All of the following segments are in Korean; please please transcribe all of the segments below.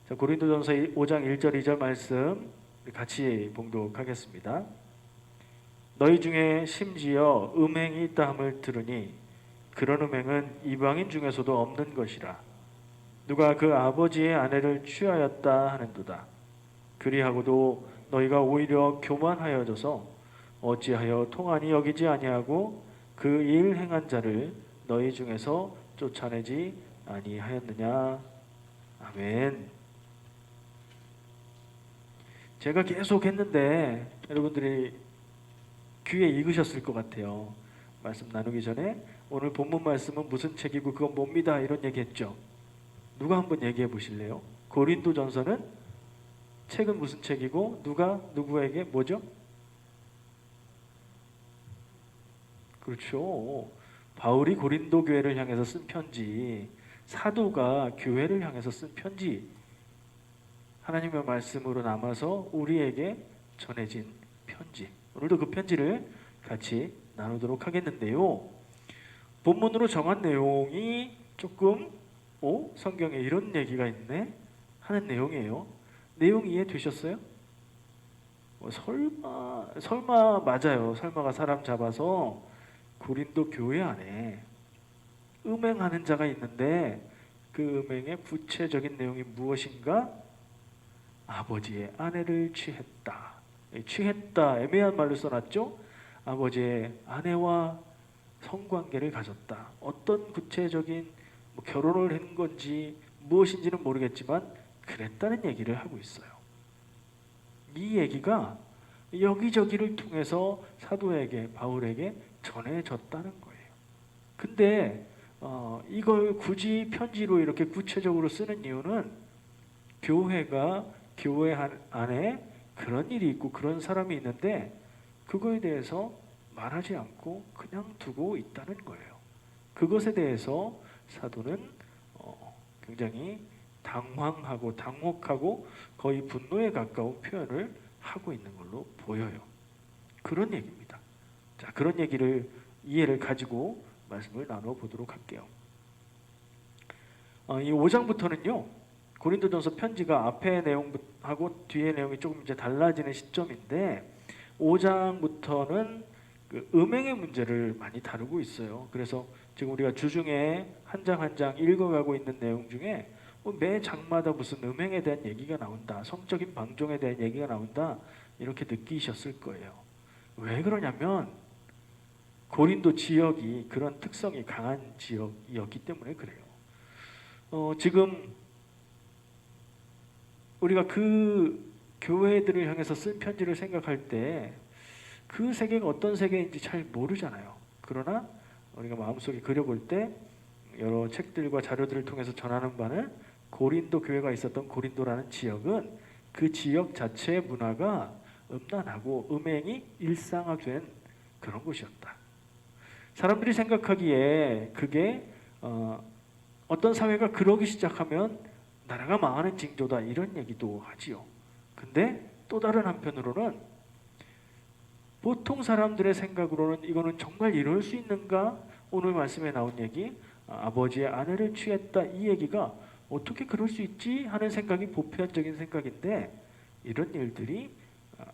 자, 고린도전서 5장 1절 2절 말씀 같이 봉독하겠습니다. 너희 중에 심지어 음행이 있다 함을 들으니 그런 음행은 이방인 중에서도 없는 것이라. 누가 그 아버지의 아내를 취하였다 하는도다. 그리하고도 너희가 오히려 교만하여져서 어찌하여 통한이 여기지 아니하고 그 일 행한 자를 너희 중에서 쫓아내지 아니하였느냐. 아멘. 제가 계속 했는데 여러분들이 귀에 익으셨을 것 같아요. 말씀 나누기 전에 오늘 본문 말씀은 무슨 책이고 그건 뭡니다 이런 얘기했죠. 누가 한번 얘기해 보실래요? 고린도전서는 책은 무슨 책이고 누가 누구에게 뭐죠? 그렇죠. 바울이 고린도 교회를 향해서 쓴 편지, 사도가 교회를 향해서 쓴 편지, 하나님의 말씀으로 남아서 우리에게 전해진 편지. 오늘도 그 편지를 같이 나누도록 하겠는데요. 본문으로 정한 내용이 조금 성경에 이런 얘기가 있네 하는 내용이에요. 내용 이해되셨어요? 설마 맞아요. 설마가 사람 잡아서 고린도 교회 안에 음행하는 자가 있는데 그 음행의 구체적인 내용이 무엇인가? 아버지의 아내를 취했다. 취했다 애매한 말로 써놨죠. 아버지의 아내와 성관계를 가졌다. 어떤 구체적인 결혼을 한 건지 무엇인지는 모르겠지만 그랬다는 얘기를 하고 있어요. 이 얘기가 여기저기를 통해서 사도에게 바울에게 전해졌다는 거예요. 근데 이걸 굳이 편지로 이렇게 구체적으로 쓰는 이유는 교회가 교회 안에 그런 일이 있고 그런 사람이 있는데 그거에 대해서 말하지 않고 그냥 두고 있다는 거예요. 그것에 대해서 사도는 굉장히 당황하고 당혹하고 거의 분노에 가까운 표현을 하고 있는 걸로 보여요. 그런 얘기입니다. 자, 그런 얘기를 이해를 가지고 말씀을 나누어 보도록 할게요. 이 5장부터는요. 고린도전서 편지가 앞의 내용하고 뒤의 내용이 조금 이제 달라지는 시점인데 5장부터는 그 음행의 문제를 많이 다루고 있어요. 그래서 지금 우리가 주중에 한 장 한 장 읽어가고 있는 내용 중에 매 장마다 무슨 음행에 대한 얘기가 나온다, 성적인 방종에 대한 얘기가 나온다 이렇게 느끼셨을 거예요. 왜 그러냐면 고린도 지역이 그런 특성이 강한 지역이었기 때문에 그래요. 지금 우리가 그 교회들을 향해서 쓴 편지를 생각할 때 그 세계가 어떤 세계인지 잘 모르잖아요. 그러나 우리가 마음속에 그려볼 때 여러 책들과 자료들을 통해서 전하는 바는 고린도 교회가 있었던 고린도라는 지역은 그 지역 자체의 문화가 음란하고 음행이 일상화된 그런 곳이었다. 사람들이 생각하기에 그게 어떤 사회가 그러기 시작하면 나라가 망하는 징조다 이런 얘기도 하지요. 근데 또 다른 한편으로는 보통 사람들의 생각으로는 이거는 정말 이럴 수 있는가? 오늘 말씀에 나온 얘기 아버지의 아내를 취했다 이 얘기가 어떻게 그럴 수 있지? 하는 생각이 보편적인 생각인데 이런 일들이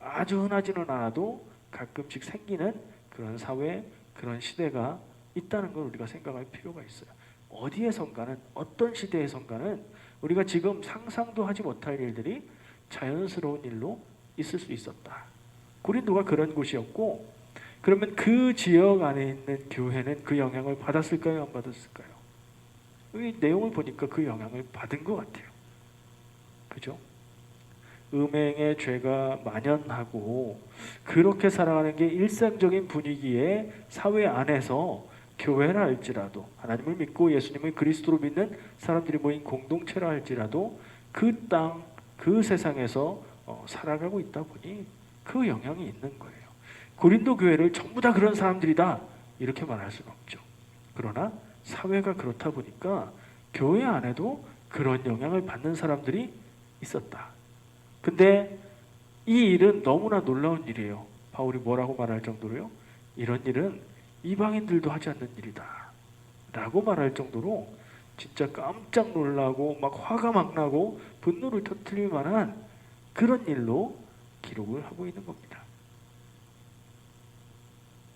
아주 흔하지는 않아도 가끔씩 생기는 그런 사회, 그런 시대가 있다는 걸 우리가 생각할 필요가 있어요. 어디에선가는 어떤 시대에선가는 우리가 지금 상상도 하지 못할 일들이 자연스러운 일로 있을 수 있었다. 고린도가 그런 곳이었고 그러면 그 지역 안에 있는 교회는 그 영향을 받았을까요? 안 받았을까요? 이 내용을 보니까 그 영향을 받은 것 같아요. 그죠? 음행의 죄가 만연하고 그렇게 살아가는 게 일상적인 분위기의 사회 안에서 교회라 할지라도 하나님을 믿고 예수님을 그리스도로 믿는 사람들이 모인 공동체라 할지라도 그 땅, 그 세상에서 살아가고 있다 보니 그 영향이 있는 거예요. 고린도 교회를 전부 다 그런 사람들이다 이렇게 말할 수는 없죠. 그러나 사회가 그렇다 보니까 교회 안에도 그런 영향을 받는 사람들이 있었다. 근데 이 일은 너무나 놀라운 일이에요. 바울이 뭐라고 말할 정도로요? 이런 일은 이방인들도 하지 않는 일이다 라고 말할 정도로 진짜 깜짝 놀라고 막 화가 막 나고 분노를 터뜨릴 만한 그런 일로 기록을 하고 있는 겁니다.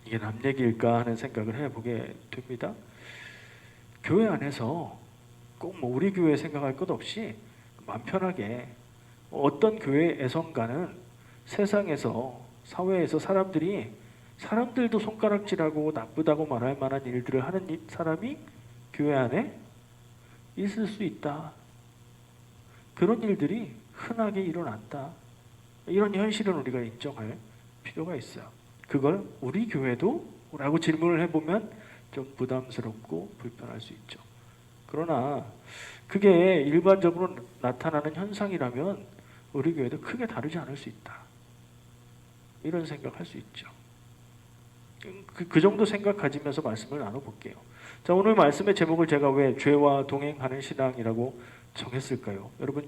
이게 남 얘기일까 하는 생각을 해보게 됩니다. 교회 안에서 꼭 뭐 우리 교회 생각할 것 없이 마음 편하게 어떤 교회에선가는 세상에서 사회에서 사람들도 손가락질하고 나쁘다고 말할 만한 일들을 하는 사람이 교회 안에 있을 수 있다. 그런 일들이 흔하게 일어난다. 이런 현실은 우리가 인정할 필요가 있어요. 그걸 우리 교회도? 라고 질문을 해보면 좀 부담스럽고 불편할 수 있죠. 그러나 그게 일반적으로 나타나는 현상이라면 우리 교회도 크게 다르지 않을 수 있다. 이런 생각할 수 있죠. 그 정도 생각 가지면서 말씀을 나눠볼게요. 자, 오늘 말씀의 제목을 제가 왜 죄와 동행하는 신앙이라고 정했을까요? 여러분,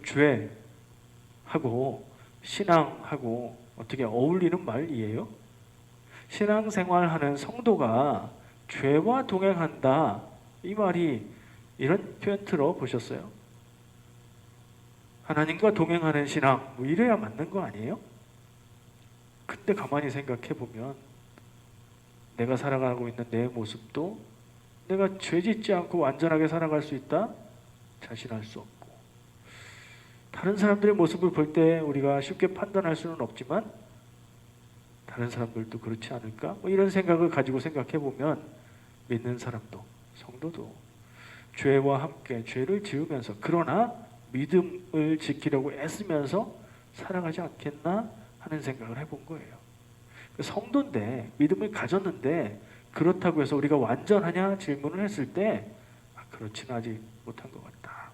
죄하고 신앙하고 어떻게 어울리는 말이에요? 신앙생활하는 성도가 죄와 동행한다. 이 말이 이런 표현 들어보셨어요? 하나님과 동행하는 신앙, 뭐 이래야 맞는 거 아니에요? 근데 가만히 생각해 보면 내가 살아가고 있는 내 모습도 내가 죄 짓지 않고 완전하게 살아갈 수 있다? 자신할 수 없고, 다른 사람들의 모습을 볼 때 우리가 쉽게 판단할 수는 없지만 다른 사람들도 그렇지 않을까? 뭐 이런 생각을 가지고 생각해 보면 믿는 사람도 성도도 죄와 함께 죄를 지으면서 그러나 믿음을 지키려고 애쓰면서 살아가지 않겠나 하는 생각을 해본 거예요. 성도인데 믿음을 가졌는데 그렇다고 해서 우리가 완전하냐 질문을 했을 때 그렇지는 아직 못한 것 같다.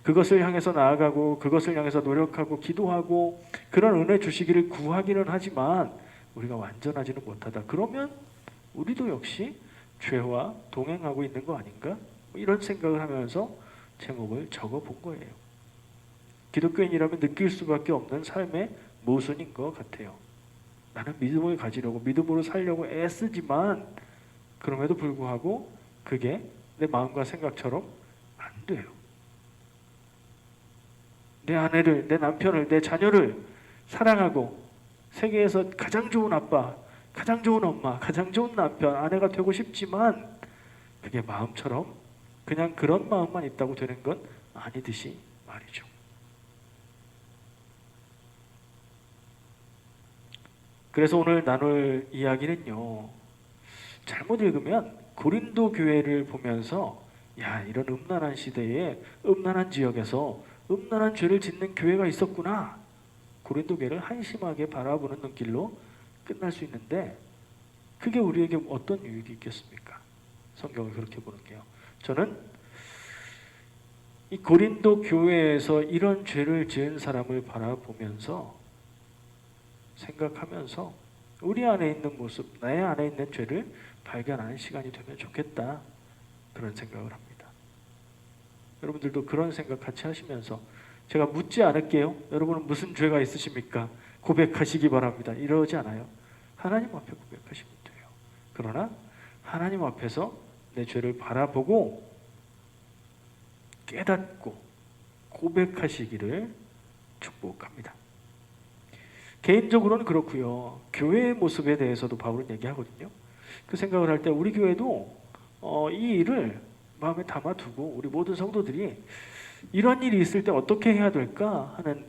그것을 향해서 나아가고 그것을 향해서 노력하고 기도하고 그런 은혜 주시기를 구하기는 하지만 우리가 완전하지는 못하다. 그러면 우리도 역시 죄와 동행하고 있는 거 아닌가? 이런 생각을 하면서 제목을 적어본 거예요. 기독교인이라면 느낄 수밖에 없는 삶의 모순인 것 같아요. 나는 믿음을 가지려고 믿음으로 살려고 애쓰지만 그럼에도 불구하고 그게 내 마음과 생각처럼 안 돼요. 내 아내를, 내 남편을, 내 자녀를 사랑하고 세계에서 가장 좋은 아빠, 가장 좋은 엄마, 가장 좋은 남편, 아내가 되고 싶지만 그게 마음처럼 그냥 그런 마음만 있다고 되는 건 아니듯이 말이죠. 그래서 오늘 나눌 이야기는요, 잘못 읽으면 고린도 교회를 보면서 야, 이런 음란한 시대에 음란한 지역에서 음란한 죄를 짓는 교회가 있었구나, 고린도 교회를 한심하게 바라보는 눈길로 끝날 수 있는데 그게 우리에게 어떤 유익이 있겠습니까? 성경을 그렇게 보는 게요. 저는 이 고린도 교회에서 이런 죄를 지은 사람을 바라보면서 생각하면서 우리 안에 있는 모습, 내 안에 있는 죄를 발견하는 시간이 되면 좋겠다, 그런 생각을 합니다. 여러분들도 그런 생각 같이 하시면서 제가 묻지 않을게요. 여러분은 무슨 죄가 있으십니까? 고백하시기 바랍니다. 이러지 않아요. 하나님 앞에 고백하시면 돼요. 그러나 하나님 앞에서 내 죄를 바라보고 깨닫고 고백하시기를 축복합니다. 개인적으로는 그렇고요. 교회의 모습에 대해서도 바울은 얘기하거든요. 그 생각을 할 때 우리 교회도 이 일을 마음에 담아두고 우리 모든 성도들이 이런 일이 있을 때 어떻게 해야 될까 하는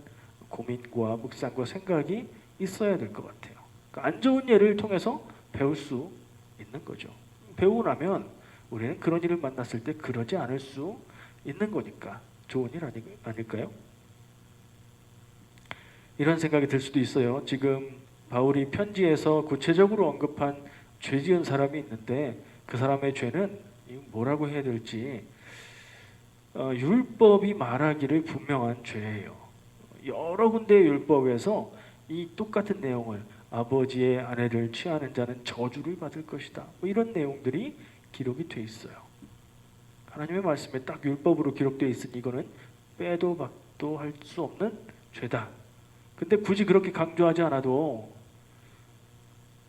고민과 묵상과 생각이 있어야 될 것 같아요. 그러니까 안 좋은 예를 통해서 배울 수 있는 거죠. 배우고 나면 우리는 그런 일을 만났을 때 그러지 않을 수 있는 거니까 좋은 일 아닐까요? 이런 생각이 들 수도 있어요. 지금 바울이 편지에서 구체적으로 언급한 죄 지은 사람이 있는데 그 사람의 죄는 뭐라고 해야 될지 율법이 말하기를 분명한 죄예요. 여러 군데의 율법에서 이 똑같은 내용을 아버지의 아내를 취하는 자는 저주를 받을 것이다, 뭐 이런 내용들이 기록이 돼 있어요. 하나님의 말씀에 딱 율법으로 기록되어 있으니 이거는 빼도 박도 할 수 없는 죄다. 근데 굳이 그렇게 강조하지 않아도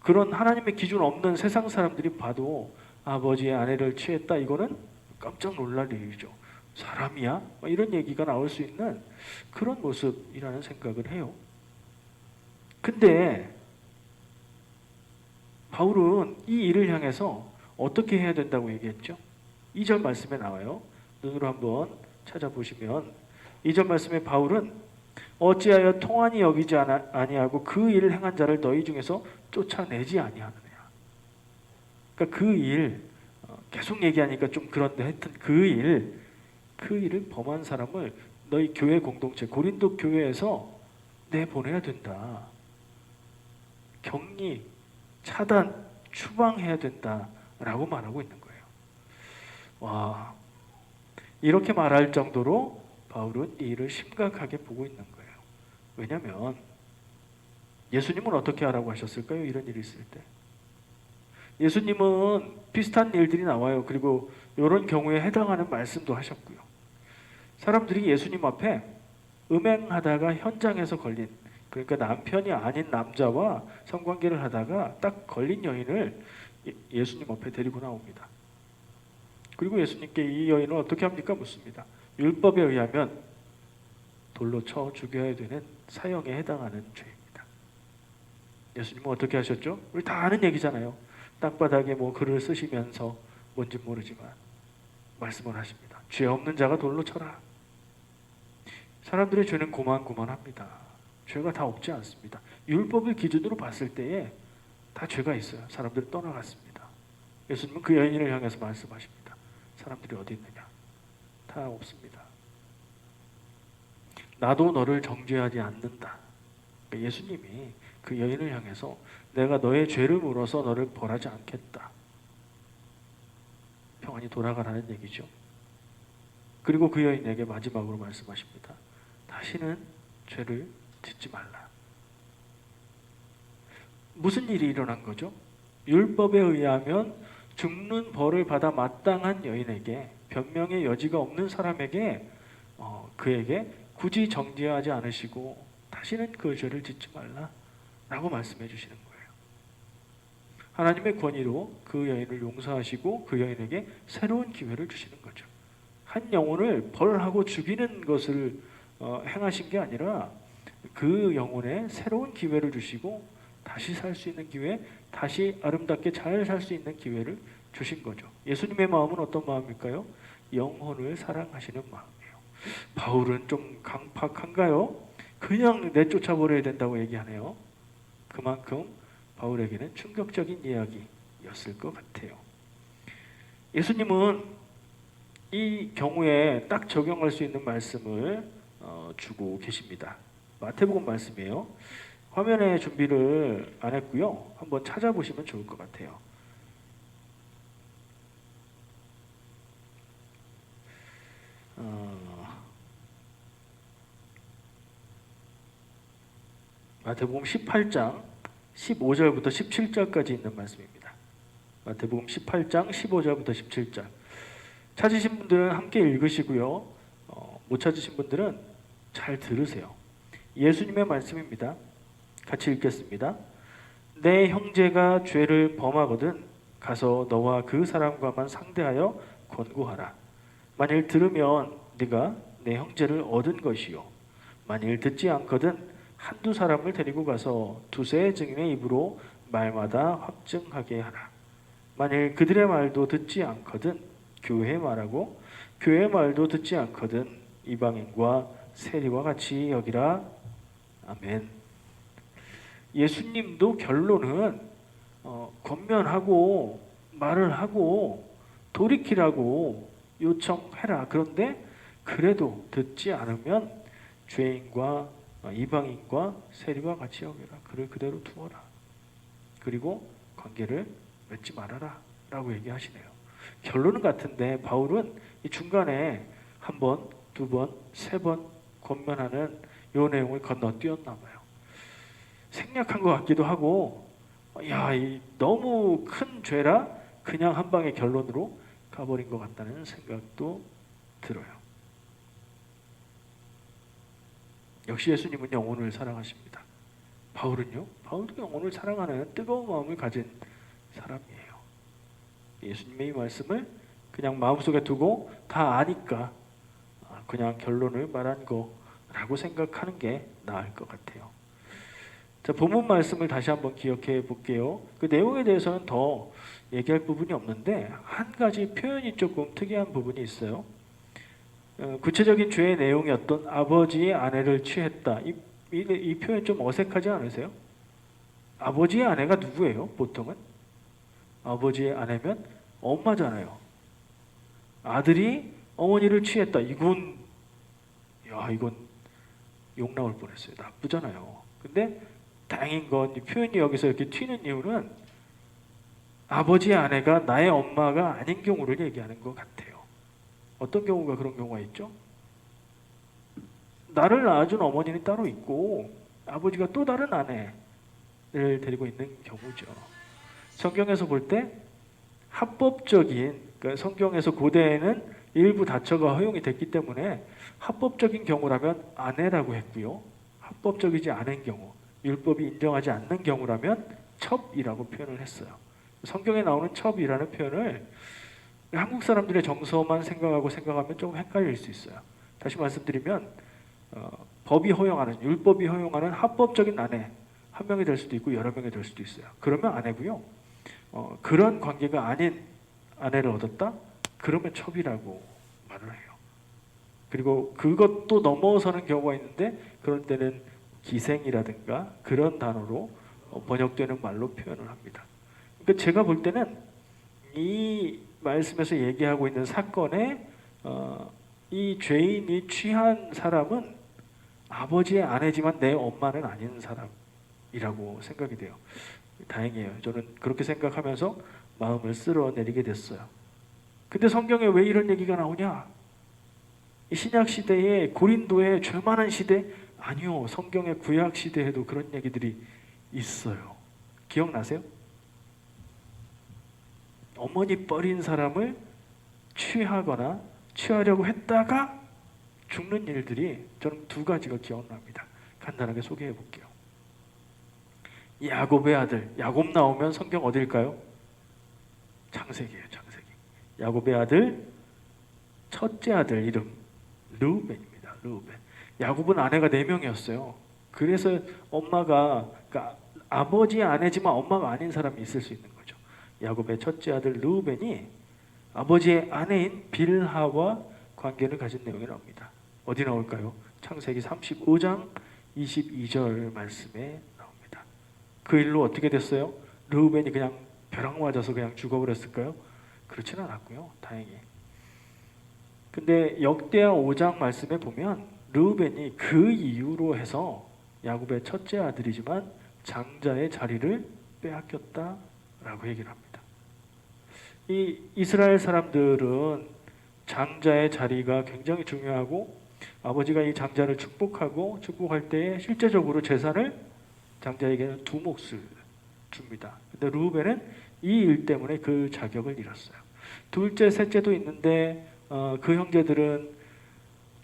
그런 하나님의 기준 없는 세상 사람들이 봐도 아버지의 아내를 취했다, 이거는 깜짝 놀랄 일이죠. 사람이야? 이런 얘기가 나올 수 있는 그런 모습이라는 생각을 해요. 근데 바울은 이 일을 향해서 어떻게 해야 된다고 얘기했죠? 2절 말씀에 나와요. 눈으로 한번 찾아보시면 2절 말씀에 바울은 어찌하여 통한이 여기지 아니하고 그 일을 행한 자를 너희 중에서 쫓아내지 아니하느냐. 그러니까 그 일, 계속 얘기하니까 좀 그런데 하여튼 그 일을 범한 사람을 너희 교회 공동체 고린도 교회에서 내보내야 된다. 격리, 차단, 추방해야 된다라고 말하고 있는 거예요. 와, 이렇게 말할 정도로 바울은 이 일을 심각하게 보고 있는 거예요. 왜냐하면 예수님은 어떻게 하라고 하셨을까요? 이런 일이 있을 때. 예수님은 비슷한 일들이 나와요. 그리고 이런 경우에 해당하는 말씀도 하셨고요. 사람들이 예수님 앞에 음행하다가 현장에서 걸린, 그러니까 남편이 아닌 남자와 성관계를 하다가 딱 걸린 여인을 예수님 앞에 데리고 나옵니다. 그리고 예수님께 이 여인을 어떻게 합니까? 묻습니다. 율법에 의하면 돌로 쳐 죽여야 되는 사형에 해당하는 죄입니다. 예수님은 어떻게 하셨죠? 우리 다 아는 얘기잖아요. 땅바닥에 뭐 글을 쓰시면서 뭔지 모르지만 말씀을 하십니다. 죄 없는 자가 돌로 쳐라. 사람들의 죄는 고만고만합니다. 죄가 다 없지 않습니다. 율법을 기준으로 봤을 때에 다 죄가 있어요. 사람들이 떠나갔습니다. 예수님은 그 여인을 향해서 말씀하십니다. 사람들이 어디 있느냐? 다 없습니다. 나도 너를 정죄하지 않는다. 그러니까 예수님이 그 여인을 향해서 내가 너의 죄를 물어서 너를 벌하지 않겠다. 평안히 돌아가라는 얘기죠. 그리고 그 여인에게 마지막으로 말씀하십니다. 다시는 죄를 짓지 말라. 무슨 일이 일어난 거죠? 율법에 의하면 죽는 벌을 받아 마땅한 여인에게, 변명의 여지가 없는 사람에게 그에게 굳이 정죄하지 않으시고 다시는 그 죄를 짓지 말라 라고 말씀해 주시는 거예요. 하나님의 권위로 그 여인을 용서하시고 그 여인에게 새로운 기회를 주시는 거죠. 한 영혼을 벌하고 죽이는 것을 행하신 게 아니라 그 영혼에 새로운 기회를 주시고 다시 살 수 있는 기회, 다시 아름답게 잘 살 수 있는 기회를 주신 거죠. 예수님의 마음은 어떤 마음일까요? 영혼을 사랑하시는 마음이에요. 바울은 좀 강팍한가요? 그냥 내쫓아버려야 된다고 얘기하네요. 그만큼 바울에게는 충격적인 이야기였을 것 같아요. 예수님은 이 경우에 딱 적용할 수 있는 말씀을 주고 계십니다. 마태복음 말씀이에요. 화면에 준비를 안 했고요. 한번 찾아보시면 좋을 것 같아요. 마태복음 18장 15절부터 17절까지 있는 말씀입니다. 마태복음 18장 15절부터 17절. 찾으신 분들은 함께 읽으시고요. 못 찾으신 분들은 잘 들으세요. 예수님의 말씀입니다. 같이 읽겠습니다. 내 형제가 죄를 범하거든 가서 너와 그 사람과만 상대하여 권고하라. 만일 들으면 네가 내 형제를 얻은 것이요. 만일 듣지 않거든 한두 사람을 데리고 가서 두세 증인의 입으로 말마다 확증하게 하라. 만일 그들의 말도 듣지 않거든 교회의 말하고 교회의 말도 듣지 않거든 이방인과 세리와 같이 여기라. 아멘. 예수님도 결론은 권면하고 말을 하고 돌이키라고 요청해라. 그런데 그래도 듣지 않으면 죄인과 이방인과 세리와 같이 여기라. 그를 그대로 두어라. 그리고 관계를 맺지 말아라 라고 얘기하시네요. 결론은 같은데 바울은 이 중간에 한 번, 두 번, 세 번 권면하는 이 내용을 건너뛰었나 봐요. 생략한 것 같기도 하고 너무 큰 죄라 그냥 한 방의 결론으로 가버린 것 같다는 생각도 들어요. 역시 예수님은 영혼을 사랑하십니다. 바울은요? 바울도 영혼을 사랑하는 뜨거운 마음을 가진 사람이에요. 예수님의 이 말씀을 그냥 마음속에 두고 다 아니까 그냥 결론을 말한 거라고 생각하는 게 나을 것 같아요. 자, 본문 말씀을 다시 한번 기억해 볼게요. 그 내용에 대해서는 더 얘기할 부분이 없는데 한 가지 표현이 조금 특이한 부분이 있어요. 구체적인 죄의 내용이었던 아버지의 아내를 취했다. 이 표현 좀 어색하지 않으세요? 아버지의 아내가 누구예요? 보통은 아버지의 아내면 엄마잖아요. 아들이 어머니를 취했다. 이건 욕 나올 뻔했어요. 나쁘잖아요. 근데 다행인 건 이 표현이 여기서 이렇게 튀는 이유는 아버지의 아내가 나의 엄마가 아닌 경우를 얘기하는 것 같아요. 어떤 경우가 그런 경우가 있죠? 나를 낳아준 어머니는 따로 있고 아버지가 또 다른 아내를 데리고 있는 경우죠. 성경에서 볼 때 합법적인, 그러니까 성경에서 고대에는 일부 다처가 허용이 됐기 때문에 합법적인 경우라면 아내라고 했고요. 합법적이지 않은 경우, 율법이 인정하지 않는 경우라면 첩이라고 표현을 했어요. 성경에 나오는 첩이라는 표현을 한국 사람들의 정서만 생각하면 조금 헷갈릴 수 있어요. 다시 말씀드리면 법이 허용하는, 율법이 허용하는 합법적인 아내 한 명이 될 수도 있고 여러 명이 될 수도 있어요. 그러면 아내고요. 그런 관계가 아닌 아내를 얻었다? 그러면 첩이라고 말을 해요. 그리고 그것도 넘어서는 경우가 있는데 그런 때는 기생이라든가 그런 단어로 번역되는 말로 표현을 합니다. 그러니까 제가 볼 때는 이 말씀에서 얘기하고 있는 사건에 이 죄인이 취한 사람은 아버지의 아내지만 내 엄마는 아닌 사람이라고 생각이 돼요. 다행이에요. 저는 그렇게 생각하면서 마음을 쓸어내리게 됐어요. 근데 성경에 왜 이런 얘기가 나오냐? 이 신약 시대에 고린도의 죄 많은 시대? 아니요. 성경의 구약 시대에도 그런 얘기들이 있어요. 기억나세요? 어머니 뻘인 사람을 취하거나 취하려고 했다가 죽는 일들이 저는 두 가지가 기억납니다. 간단하게 소개해 볼게요. 야곱의 아들, 야곱 나오면 성경 어딜까요? 창세기예요, 창세기. 야곱의 아들, 첫째 아들 이름 르우벤입니다. 르우벤. 야곱은 아내가 4명이었어요. 그래서 엄마가, 그러니까 아버지의 아내지만 엄마가 아닌 사람이 있을 수 있는 거죠. 야곱의 첫째 아들 르우벤이 아버지의 아내인 빌하와 관계를 가진 내용이 나옵니다. 어디 나올까요? 창세기 35장 22절 말씀에 나옵니다. 그 일로 어떻게 됐어요? 르우벤이 그냥 벼락 맞아서 그냥 죽어버렸을까요? 그렇지는 않았고요. 다행히. 근데 역대하 5장 말씀에 보면 르우벤이 그 이유로 해서 야곱의 첫째 아들이지만 장자의 자리를 빼앗겼다라고 얘기를 합니다. 이 이스라엘 사람들은 장자의 자리가 굉장히 중요하고 아버지가 이 장자를 축복할 때에 실제적으로 재산을 장자에게는 2몫을 줍니다. 근데 르우벤은 이 일 때문에 그 자격을 잃었어요. 둘째, 셋째도 있는데 그 형제들은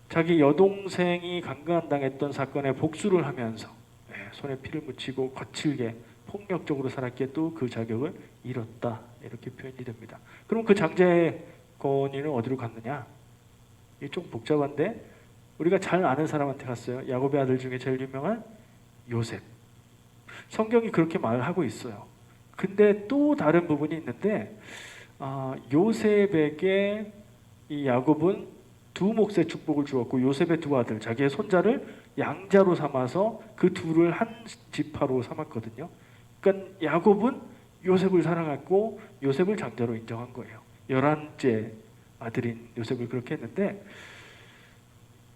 자기 여동생이 강간당했던 사건에 복수를 하면서 손에 피를 묻히고 거칠게 폭력적으로 살았기에 또 그 자격을 잃었다. 이렇게 표현이 됩니다. 그럼 그 장자의 권위는 어디로 갔느냐? 이게 좀 복잡한데 우리가 잘 아는 사람한테 갔어요. 야곱의 아들 중에 제일 유명한 요셉. 성경이 그렇게 말하고 있어요. 근데 또 다른 부분이 있는데 요셉에게 이 야곱은 2몫의 축복을 주었고 요셉의 2아들, 자기의 손자를 양자로 삼아서 그 둘을 한 지파로 삼았거든요. 그러니까 야곱은 요셉을 사랑했고 요셉을 장자로 인정한 거예요. 11째 아들인 요셉을 그렇게 했는데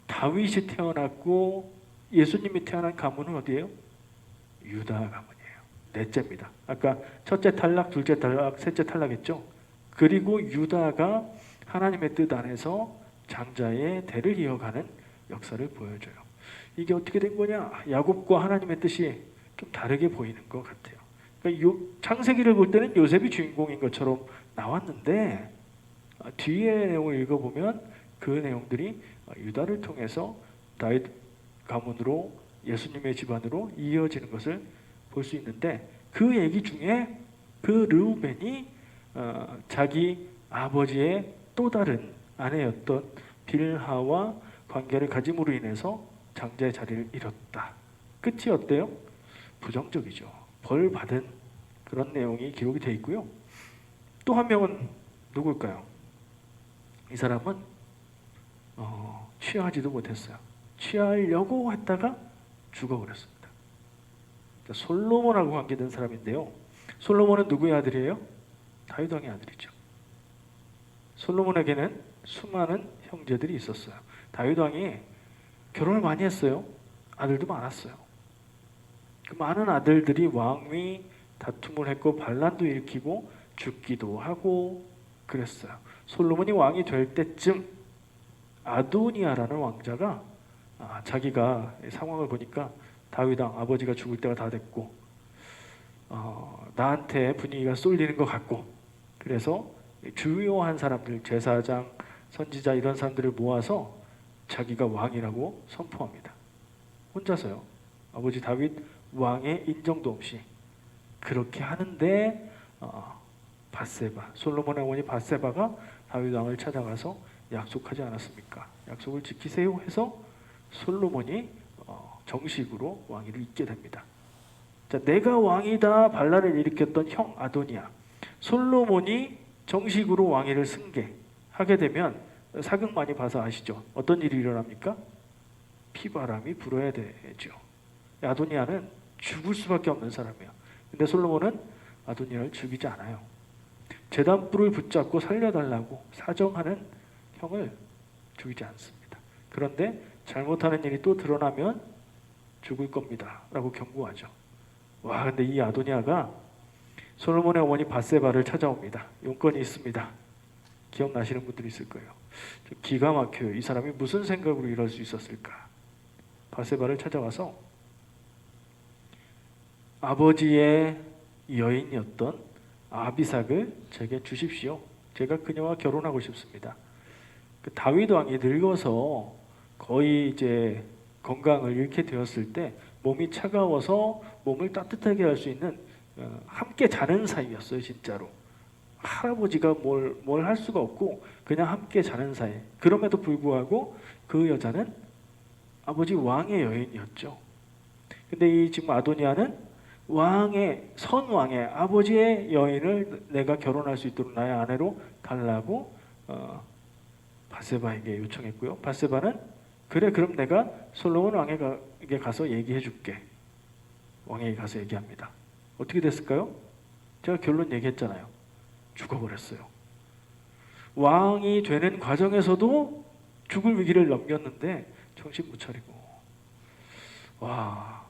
다윗이 태어났고 예수님이 태어난 가문은 어디예요? 유다 가문이에요. 넷째입니다. 아까 첫째 탈락, 둘째 탈락, 셋째 탈락했죠. 그리고 유다가 하나님의 뜻 안에서 장자의 대를 이어가는 역사를 보여줘요. 이게 어떻게 된 거냐? 야곱과 하나님의 뜻이 좀 다르게 보이는 것 같아요. 그러니까 창세기를 볼 때는 요셉이 주인공인 것처럼 나왔는데 뒤에 내용을 읽어보면 그 내용들이 유다를 통해서 다윗 가문으로 예수님의 집안으로 이어지는 것을 볼 수 있는데 그 얘기 중에 그 르우벤이 자기 아버지의 또 다른 아내였던 빌하와 관계를 가짐으로 인해서 장자의 자리를 잃었다. 끝이 어때요? 부정적이죠. 벌 받은 그런 내용이 기록이 되어 있고요. 또 한 명은 누굴까요? 이 사람은 취하지도 못했어요. 취하려고 했다가 죽어버렸습니다. 솔로몬하고 관계된 사람인데요. 솔로몬은 누구의 아들이에요? 다윗 왕의 아들이죠. 솔로몬에게는 수많은 형제들이 있었어요. 다윗 왕이 결혼을 많이 했어요. 아들도 많았어요. 그 많은 아들들이 왕위 다툼을 했고 반란도 일으키고 죽기도 하고 그랬어요. 솔로몬이 왕이 될 때쯤 아도니아라는 왕자가 자기가 상황을 보니까 다윗 왕 아버지가 죽을 때가 다 됐고 나한테 분위기가 쏠리는 것 같고 그래서 주요한 사람들 제사장 선지자 이런 사람들을 모아서 자기가 왕이라고 선포합니다. 혼자서요. 아버지 다윗 왕의 인정도 없이 그렇게 하는데 밧세바 솔로몬의 어머니 밧세바가 다윗 왕을 찾아가서 약속하지 않았습니까? 약속을 지키세요 해서 솔로몬이 정식으로 왕위를 잇게 됩니다. 자, 내가 왕이다 반란을 일으켰던 형 아도니아 솔로몬이 정식으로 왕위를 승계하게 되면 사극 많이 봐서 아시죠? 어떤 일이 일어납니까? 피바람이 불어야 되죠. 아도니아는 죽을 수밖에 없는 사람이에요. 근데 솔로몬은 아도니아를 죽이지 않아요. 제단불을 붙잡고 살려달라고 사정하는 형을 죽이지 않습니다. 그런데 잘못하는 일이 또 드러나면 죽을 겁니다 라고 경고하죠. 와, 근데 이 아도니아가 솔로몬의 어머니 밧세바를 찾아옵니다. 용건이 있습니다. 기억나시는 분들이 있을 거예요. 좀 기가 막혀요. 이 사람이 무슨 생각으로 이럴 수 있었을까? 밧세바를 찾아와서 아버지의 여인이었던 아비삭을 제게 주십시오. 제가 그녀와 결혼하고 싶습니다. 그 다윗 왕이 늙어서 거의 이제 건강을 잃게 되었을 때 몸이 차가워서 몸을 따뜻하게 할 수 있는 함께 자는 사이였어요. 진짜로 할아버지가 뭘 할 수가 없고 그냥 함께 자는 사이. 그럼에도 불구하고 그 여자는 아버지 왕의 여인이었죠. 근데 이 지금 아도니아는 왕의 선왕의 아버지의 여인을 내가 결혼할 수 있도록 나의 아내로 달라고 밧세바에게 요청했고요. 밧세바는 그래 그럼 내가 솔로몬 왕에게 가서 얘기해 줄게. 왕에게 가서 얘기합니다. 어떻게 됐을까요? 제가 결론 얘기했잖아요. 죽어버렸어요. 왕이 되는 과정에서도 죽을 위기를 넘겼는데 정신 못 차리고 와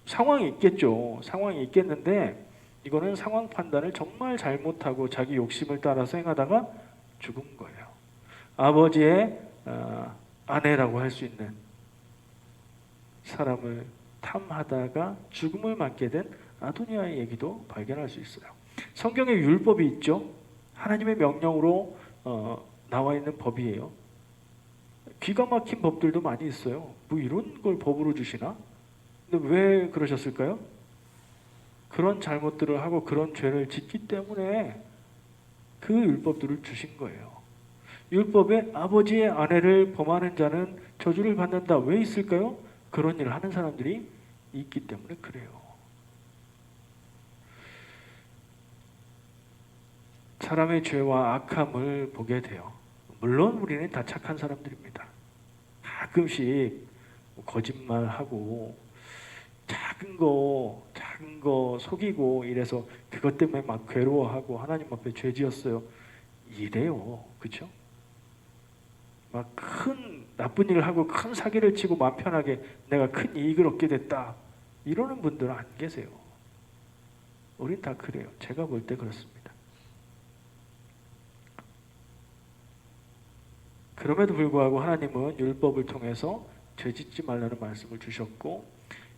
상황이 있겠죠. 상황이 있겠는데 이거는 상황 판단을 정말 잘못하고 자기 욕심을 따라서 행하다가 죽은 거예요. 아버지의 아내라고 할 수 있는 사람을 탐하다가 죽음을 맞게 된 아도니아의 얘기도 발견할 수 있어요. 성경에 율법이 있죠. 하나님의 명령으로 나와 있는 법이에요. 기가 막힌 법들도 많이 있어요. 뭐 이런 걸 법으로 주시나? 근데 왜 그러셨을까요? 그런 잘못들을 하고 그런 죄를 짓기 때문에 그 율법들을 주신 거예요. 율법에 아버지의 아내를 범하는 자는 저주를 받는다. 왜 있을까요? 그런 일을 하는 사람들이 있기 때문에 그래요. 사람의 죄와 악함을 보게 돼요. 물론 우리는 다 착한 사람들입니다. 가끔씩 거짓말하고 작은 거 속이고 이래서 그것 때문에 막 괴로워하고 하나님 앞에 죄 지었어요. 이래요. 그렇죠? 막 큰 나쁜 일을 하고 큰 사기를 치고 마음 편하게 내가 큰 이익을 얻게 됐다. 이러는 분들은 안 계세요. 우린 다 그래요. 제가 볼 때 그렇습니다. 그럼에도 불구하고 하나님은 율법을 통해서 죄짓지 말라는 말씀을 주셨고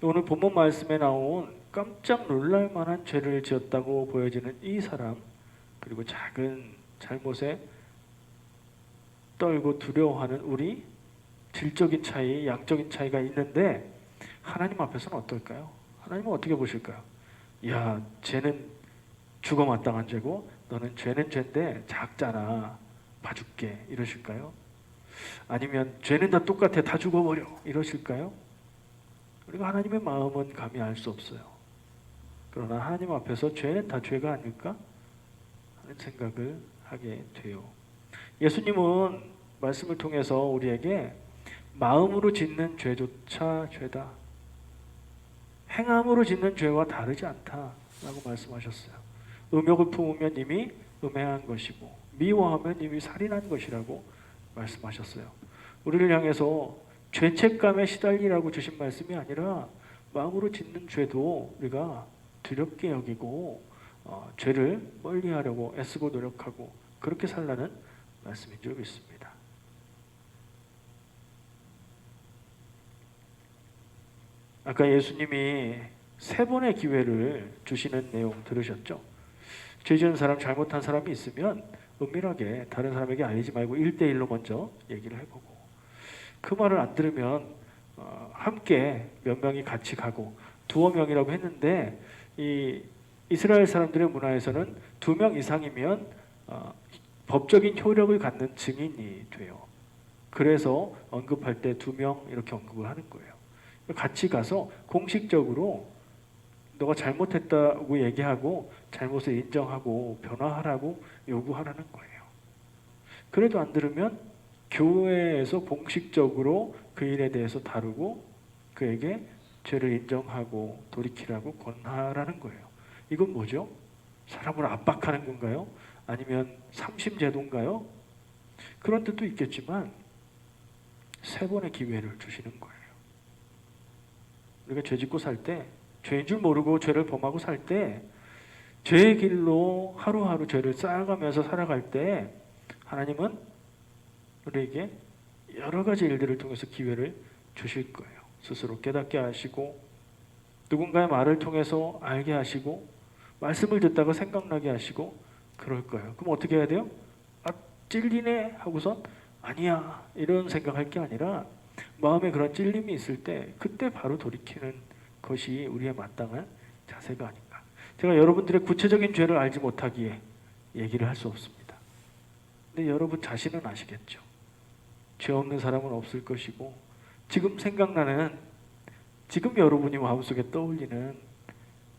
오늘 본문 말씀에 나온 깜짝 놀랄 만한 죄를 지었다고 보여지는 이 사람 그리고 작은 잘못에 떨고 두려워하는 우리 질적인 차이, 양적인 차이가 있는데 하나님 앞에서는 어떨까요? 하나님은 어떻게 보실까요? 야, 쟤는 죽어 마땅한 죄고 너는 죄는 죄인데 작잖아. 봐줄게. 이러실까요? 아니면 죄는 다 똑같아, 다 죽어버려, 이러실까요? 우리가 하나님의 마음은 감히 알 수 없어요. 그러나 하나님 앞에서 죄는 다 죄가 아닐까 하는 생각을 하게 돼요. 예수님은 말씀을 통해서 우리에게 마음으로 짓는 죄조차 죄다, 행함으로 짓는 죄와 다르지 않다라고 말씀하셨어요. 음욕을 품으면 이미 음행한 것이고 미워하면 이미 살인한 것이라고 말씀하셨어요. 우리를 향해서 죄책감에 시달리라고 주신 말씀이 아니라 마음으로 짓는 죄도 우리가 두렵게 여기고 죄를 멀리하려고 애쓰고 노력하고 그렇게 살라는 말씀인 줄 믿습니다. 아까 예수님이 3번의 기회를 주시는 내용 들으셨죠? 죄 지은 사람, 잘못한 사람이 있으면 은밀하게 다른 사람에게 알리지 말고 1대1로 먼저 얘기를 해보고, 그 말을 안 들으면 함께 몇 명이 같이 가고, 두어 명이라고 했는데 이 이스라엘 사람들의 문화에서는 2명 이상이면 법적인 효력을 갖는 증인이 돼요. 그래서 언급할 때 2명 이렇게 언급을 하는 거예요. 같이 가서 공식적으로 너가 잘못했다고 얘기하고 잘못을 인정하고 변화하라고 요구하라는 거예요. 그래도 안 들으면 교회에서 공식적으로 그 일에 대해서 다루고 그에게 죄를 인정하고 돌이키라고 권하라는 거예요. 이건 뭐죠? 사람을 압박하는 건가요? 아니면 삼심제도인가요? 그런 뜻도 있겠지만 3번의 기회를 주시는 거예요. 우리가 죄 짓고 살 때, 죄인 줄 모르고 죄를 범하고 살 때, 죄의 길로 하루하루 죄를 쌓아가면서 살아갈 때 하나님은 우리에게 여러 가지 일들을 통해서 기회를 주실 거예요. 스스로 깨닫게 하시고, 누군가의 말을 통해서 알게 하시고, 말씀을 듣다가 생각나게 하시고 그럴 거예요. 그럼 어떻게 해야 돼요? 아, 찔리네 하고선 아니야 이런 생각할 게 아니라 마음에 그런 찔림이 있을 때 그때 바로 돌이키는 것이 우리의 마땅한 자세가 아닌가. 제가 여러분들의 구체적인 죄를 알지 못하기에 얘기를 할 수 없습니다. 근데 여러분 자신은 아시겠죠. 죄 없는 사람은 없을 것이고, 지금 생각나는, 지금 여러분이 마음속에 떠올리는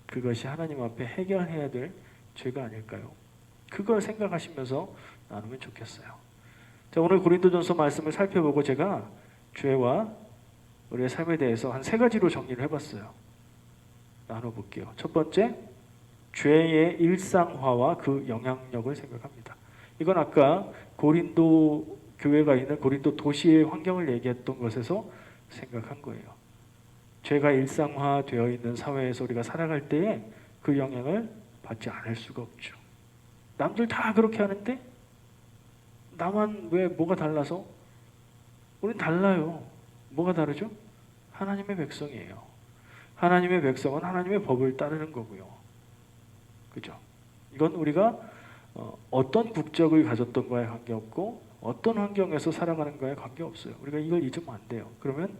그것이 하나님 앞에 해결해야 될 죄가 아닐까요? 그걸 생각하시면서 나누면 좋겠어요. 자, 오늘 고린도전서 말씀을 살펴보고 제가 죄와 우리의 삶에 대해서 한 3가지로 정리를 해봤어요. 나눠볼게요. 첫 번째, 죄의 일상화와 그 영향력을 생각합니다. 이건 아까 고린도 교회가 있는 고린도 도시의 환경을 얘기했던 것에서 생각한 거예요. 죄가 일상화되어 있는 사회에서 우리가 살아갈 때에 그 영향을 받지 않을 수가 없죠. 남들 다 그렇게 하는데 나만 왜 뭐가 달라서? 우린 달라요. 뭐가 다르죠? 하나님의 백성이에요. 하나님의 백성은 하나님의 법을 따르는 거고요. 그죠? 이건 우리가 어떤 국적을 가졌던 거에 관계없고 어떤 환경에서 살아가는 거에 관계없어요. 우리가 이걸 잊으면 안 돼요. 그러면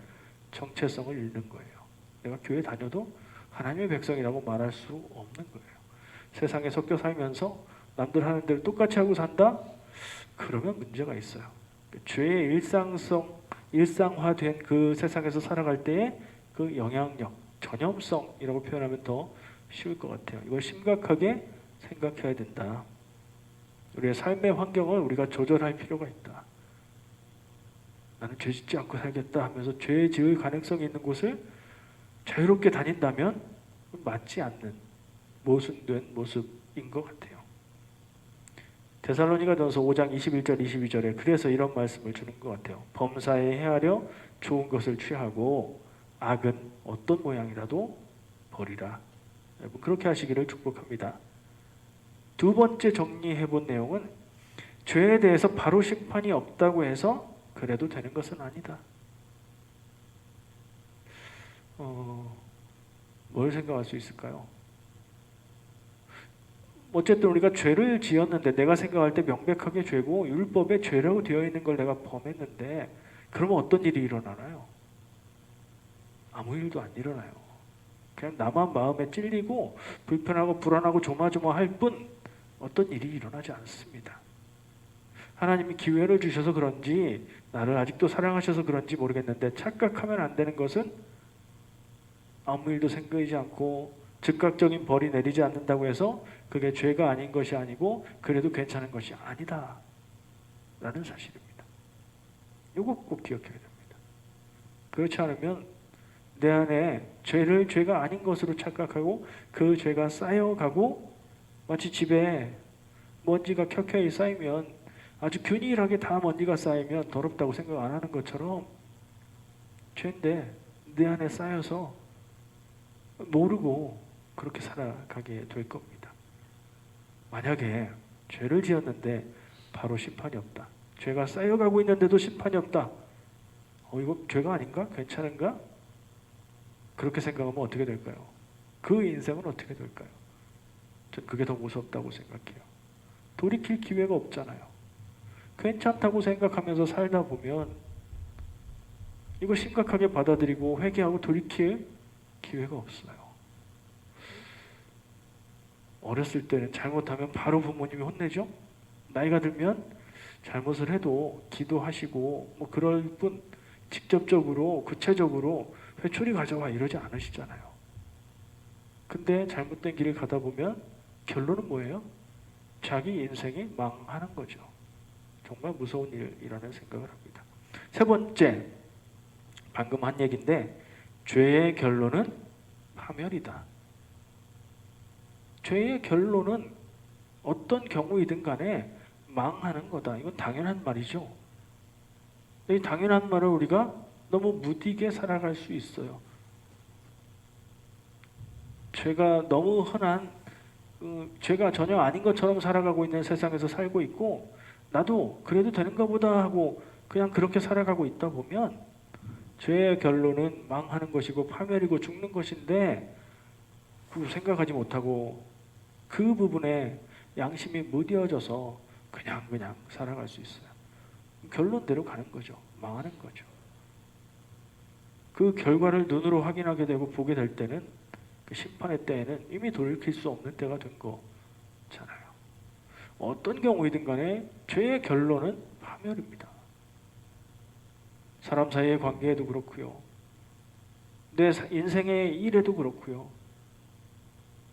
정체성을 잃는 거예요. 내가 교회 다녀도 하나님의 백성이라고 말할 수 없는 거예요. 세상에 섞여 살면서 남들 하는 대로 똑같이 하고 산다? 그러면 문제가 있어요. 죄의 일상화된 그 세상에서 살아갈 때의 그 영향력, 전염성이라고 표현하면 더 쉬울 것 같아요. 이걸 심각하게 생각해야 된다. 우리의 삶의 환경을 우리가 조절할 필요가 있다. 나는 죄 짓지 않고 살겠다 하면서 죄 지을 가능성이 있는 곳을 자유롭게 다닌다면 맞지 않는 모순된 모습인 것 같아요. 데살로니가전서 5장 21절 22절에 그래서 이런 말씀을 주는 것 같아요. 범사에 헤아려 좋은 것을 취하고 악은 어떤 모양이라도 버리라. 여러분 그렇게 하시기를 축복합니다. 2번째 정리해본 내용은 죄에 대해서 바로 심판이 없다고 해서 그래도 되는 것은 아니다. 뭘 생각할 수 있을까요? 어쨌든 우리가 죄를 지었는데 내가 생각할 때 명백하게 죄고 율법에 죄라고 되어 있는 걸 내가 범했는데 그러면 어떤 일이 일어나나요? 아무 일도 안 일어나요. 그냥 나만 마음에 찔리고 불편하고 불안하고 조마조마할 뿐 어떤 일이 일어나지 않습니다. 하나님이 기회를 주셔서 그런지 나를 아직도 사랑하셔서 그런지 모르겠는데 착각하면 안 되는 것은 아무 일도 생기지 않고 즉각적인 벌이 내리지 않는다고 해서 그게 죄가 아닌 것이 아니고 그래도 괜찮은 것이 아니다 라는 사실입니다. 이거 꼭 기억해야 됩니다. 그렇지 않으면 내 안에 죄를 죄가 아닌 것으로 착각하고 그 죄가 쌓여가고 마치 집에 먼지가 켜켜이 쌓이면 아주 균일하게 다 먼지가 쌓이면 더럽다고 생각 안 하는 것처럼 죄인데 내 안에 쌓여서 모르고 그렇게 살아가게 될 겁니다. 만약에 죄를 지었는데 바로 심판이 없다. 죄가 쌓여가고 있는데도 심판이 없다. 이거 죄가 아닌가? 괜찮은가? 그렇게 생각하면 어떻게 될까요? 그 인생은 어떻게 될까요? 전 그게 더 무섭다고 생각해요. 돌이킬 기회가 없잖아요. 괜찮다고 생각하면서 살다 보면 이거 심각하게 받아들이고 회개하고 돌이킬 기회가 없어요. 어렸을 때는 잘못하면 바로 부모님이 혼내죠. 나이가 들면 잘못을 해도 기도하시고 뭐 그럴 뿐 직접적으로 구체적으로 회초리 가져와 이러지 않으시잖아요. 근데 잘못된 길을 가다 보면 결론은 뭐예요? 자기 인생이 망하는 거죠. 정말 무서운 일이라는 생각을 합니다. 세 번째, 방금 한 얘기인데 죄의 결론은 파멸이다. 죄의 결론은 어떤 경우이든 간에 망하는 거다. 이건 당연한 말이죠. 이 당연한 말을 우리가 너무 무디게 살아갈 수 있어요. 죄가 너무 흔한 죄가 전혀 아닌 것처럼 살아가고 있는 세상에서 살고 있고 나도 그래도 되는가 보다 하고 그냥 그렇게 살아가고 있다 보면 죄의 결론은 망하는 것이고 파멸이고 죽는 것인데 그 생각하지 못하고 그 부분에 양심이 무뎌져서 그냥 살아갈 수 있어요. 결론대로 가는 거죠. 망하는 거죠. 그 결과를 눈으로 확인하게 되고 보게 될 때는 그 심판의 때에는 이미 돌이킬 수 없는 때가 된 거잖아요. 어떤 경우이든 간에 죄의 결론은 파멸입니다. 사람 사이의 관계에도 그렇고요. 내 인생의 일에도 그렇고요.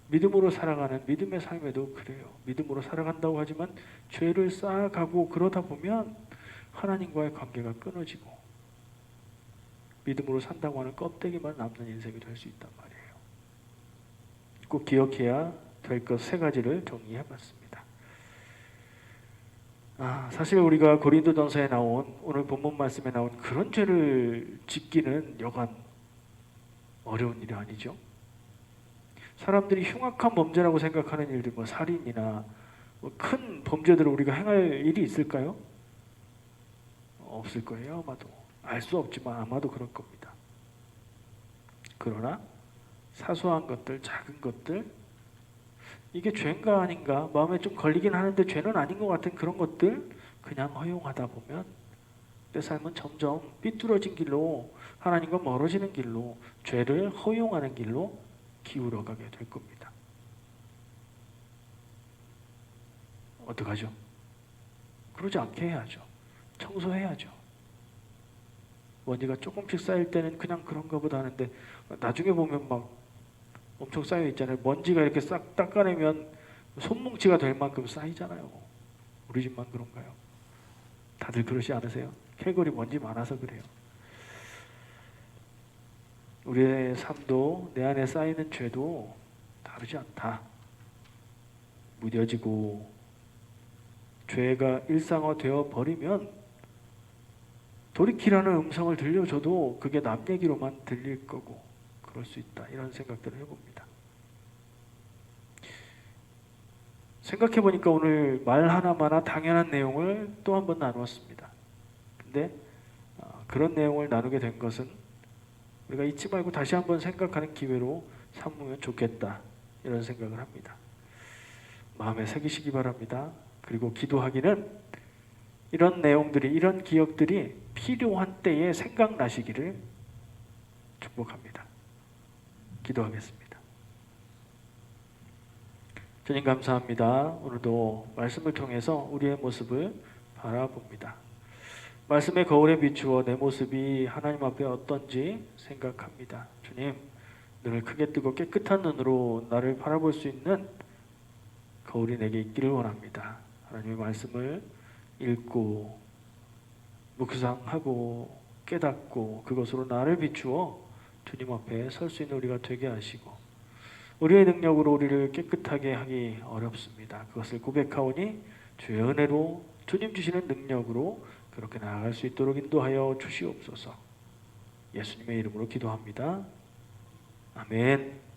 믿음으로 살아가는 믿음의 삶에도 그래요. 믿음으로 살아간다고 하지만 죄를 쌓아가고 그러다 보면 하나님과의 관계가 끊어지고 믿음으로 산다고 하는 껍데기만 남는 인생이 될 수 있단 말이에요. 꼭 기억해야 될 것 세 가지를 정리해봤습니다. 사실 우리가 고린도전서에 나온 오늘 본문 말씀에 나온 그런 죄를 짓기는 여간 어려운 일이 아니죠. 사람들이 흉악한 범죄라고 생각하는 일들, 뭐 살인이나 큰 범죄들을 우리가 행할 일이 있을까요? 없을 거예요, 아마도. 알 수 없지만 아마도 그럴 겁니다. 그러나 사소한 것들, 작은 것들, 이게 죄인가 아닌가 마음에 좀 걸리긴 하는데 죄는 아닌 것 같은 그런 것들 그냥 허용하다 보면 내 삶은 점점 삐뚤어진 길로 하나님과 멀어지는 길로 죄를 허용하는 길로 기울어가게 될 겁니다. 어떡하죠? 그러지 않게 해야죠. 청소해야죠. 먼지가 조금씩 쌓일 때는 그냥 그런가 보다 하는데 나중에 보면 막 엄청 쌓여 있잖아요. 먼지가 이렇게 싹 닦아내면 손뭉치가 될 만큼 쌓이잖아요. 우리 집만 그런가요? 다들 그러지 않으세요? 캘거리 먼지 많아서 그래요. 우리의 삶도 내 안에 쌓이는 죄도 다르지 않다. 무뎌지고 죄가 일상화되어 버리면 돌이키라는 음성을 들려줘도 그게 남 얘기로만 들릴 거고 그럴 수 있다. 이런 생각들을 해봅니다. 생각해보니까 오늘 말 하나마나 당연한 내용을 또 한 번 나누었습니다. 근데 그런 내용을 나누게 된 것은 우리가 잊지 말고 다시 한번 생각하는 기회로 삼으면 좋겠다. 이런 생각을 합니다. 마음에 새기시기 바랍니다. 그리고 기도하기는 이런 내용들이, 이런 기억들이 필요한 때에 생각나시기를 축복합니다. 기도하겠습니다. 주님 감사합니다. 오늘도 말씀을 통해서 우리의 모습을 바라봅니다. 말씀의 거울에 비추어 내 모습이 하나님 앞에 어떤지 생각합니다. 주님, 눈을 크게 뜨고 깨끗한 눈으로 나를 바라볼 수 있는 거울이 내게 있기를 원합니다. 하나님의 말씀을 읽고 묵상하고 깨닫고 그것으로 나를 비추어 주님 앞에 설 수 있는 우리가 되게 하시고, 우리의 능력으로 우리를 깨끗하게 하기 어렵습니다. 그것을 고백하오니 주의 은혜로 주님 주시는 능력으로 그렇게 나아갈 수 있도록 인도하여 주시옵소서. 예수님의 이름으로 기도합니다. 아멘.